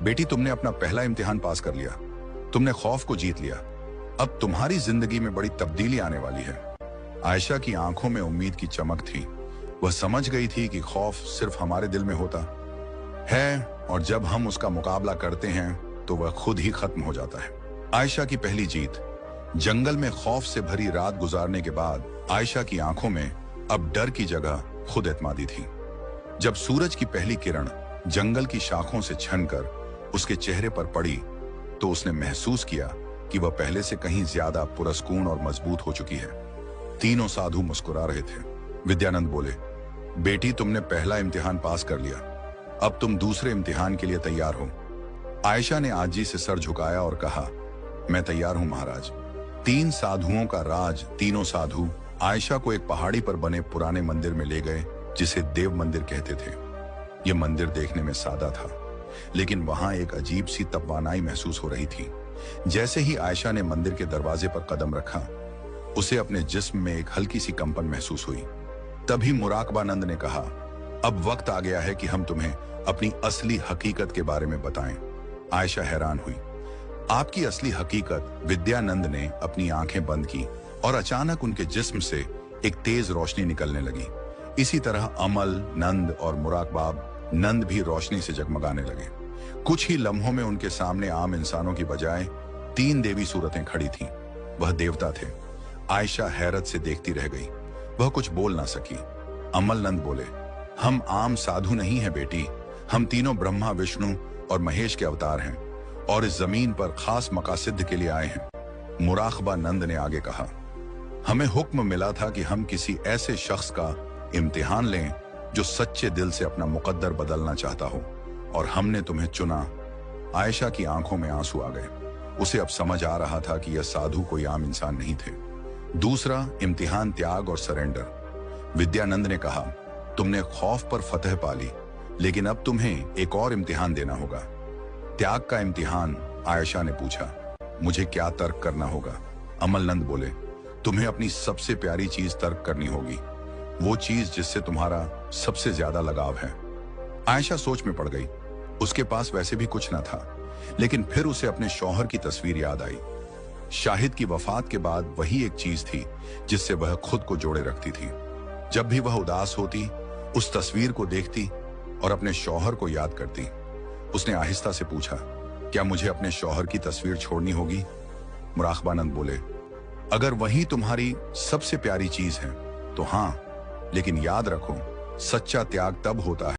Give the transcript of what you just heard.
बेटी, तुमने अपना पहला इम्तिहान पास कर लिया। तुमने खौफ को जीत लिया। अब तुम्हारी जिंदगी में बड़ी तब्दीली आने वाली है। आयशा की आंखों में उम्मीद की चमक थी। वह समझ गई थी कि खौफ सिर्फ हमारे दिल में होता है और जब हम उसका मुकाबला करते हैं तो वह खुद ही खत्म हो जाता है। आयशा की पहली जीत। जंगल में खौफ से भरी रात गुजारने के बाद आयशा की आंखों में अब डर की जगह खुद एतमादी थी। जब सूरज की पहली किरण जंगल की शाखों से छनकर उसके चेहरे पर पड़ी तो उसने महसूस किया कि वह पहले से कहीं ज्यादा पुरस्कून और मजबूत हो चुकी है। तीनों साधु मुस्कुरा रहे थे। विद्यानंद बोले, बेटी, तुमने पहला इम्तिहान पास कर लिया। अब तुम दूसरे इम्तिहान के लिए तैयार हो। आयशा ने आजी से सर झुकाया और कहा, मैं तैयार हूं महाराज। 3 साधुओं का राज। तीनों साधु आयशा को एक पहाड़ी पर बने पुराने मंदिर में ले गए जिसे देव मंदिर कहते थे। यह मंदिर देखने में सादा था, लेकिन वहां एक अजीब सी तवानाई महसूस हो रही थी। जैसे ही आयशा ने मंदिर के दरवाजे पर कदम रखा, उसे अपने जिस्म में एक हल्की सी कंपन महसूस हुई। तभी मुराकबानंद ने कहा, अब वक्त आ गया है कि हम तुम्हें अपनी असली हकीकत के बारे में बताएं। आयशा हैरान हुई। आपकी असली हकीकत? विद्यानंद ने अपनी आंखें बंद की और अचानक उनके जिस्म से एक तेज रोशनी निकलने लगी। इसी तरह अमल, नंद और मुराकबाब नंद भी रोशनी से जगमगाने लगे। कुछ ही लम्हों में उनके सामने आम इंसानों की बजाय 3 देवी सूरतें खड़ी थीं। वह देवता थे। आयशा हैरत से देखती रह गई। वह कुछ बोल ना सकी। अमल नंद बोले, हम आम साधु नहीं हैं बेटी, हम तीनों ब्रह्मा, विष्णु और महेश के अवतार हैं और इस जमीन पर खास मकासद के लिए आए हैं। मुराकबा नंद ने आगे कहा, हमें हुक्म मिला था कि हम किसी ऐसे शख्स का इम्तिहान लें जो सच्चे दिल से अपना मुकद्दर बदलना चाहता हो, और हमने तुम्हें चुना। आयशा की आंखों में आंसू आ गए। उसे अब समझ आ रहा था कि यह साधु कोई आम इंसान नहीं थे। दूसरा इम्तिहान, त्याग और सरेंडर। विद्यानंद ने कहा, तुमने खौफ पर फतह पा ली, लेकिन अब तुम्हें एक और इम्तिहान देना होगा। त्याग का इम्तिहान? आयशा ने पूछा। मुझे क्या तर्क करना होगा? अमलनंद बोले, तुम्हें अपनी सबसे प्यारी चीज तर्क करनी होगी, वो चीज जिससे तुम्हारा सबसे ज्यादा लगाव है। आयशा सोच में पड़ गई। उसके पास वैसे भी कुछ न था, लेकिन फिर उसे अपने शौहर की तस्वीर याद आई। शाहिद की वफात के बाद वही एक चीज थी जिससे वह खुद को जोड़े रखती थी। जब भी वह उदास होती, उस तस्वीर को देखती और अपने शौहर को याद करती। उसने आहिस्ता से पूछा, क्या मुझे अपने शौहर की तस्वीर छोड़नी होगी? मुराकबानंद बोले, अगर वही तुम्हारी सबसे प्यारी चीज है तो हाँ, लेकिन याद रखो, सच्चा त्याग तब होता है